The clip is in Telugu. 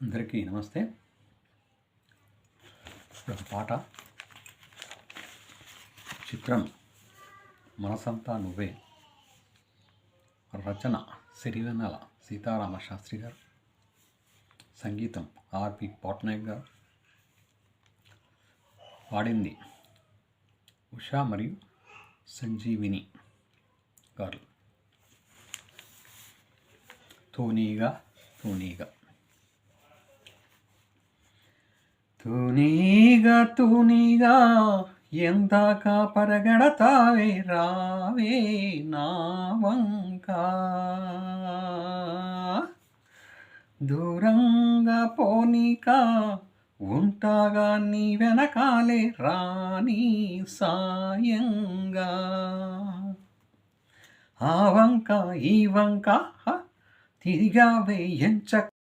అందరికీ నమస్తే. ఇప్పుడు ఒక పాట. చిత్రం మనసంతా నువ్వే. రచన సిరివెన్నెల సీతారామ శాస్త్రి గారు. సంగీతం ఆర్పి పట్నాయక్ గారు. పాడింది ఉషా మరియు సంజీవిని గారు. తూనీగా తూనీగా తూనీగా తూనీగా ఎందాక పరగడతావే రావే నా వంక, దూరంగా పోనీక ఉంటాగా నీ వెనకాలే రాణి సాయంగా, ఆ వంక ఈ వంక తిరిగావే ఎంచక్క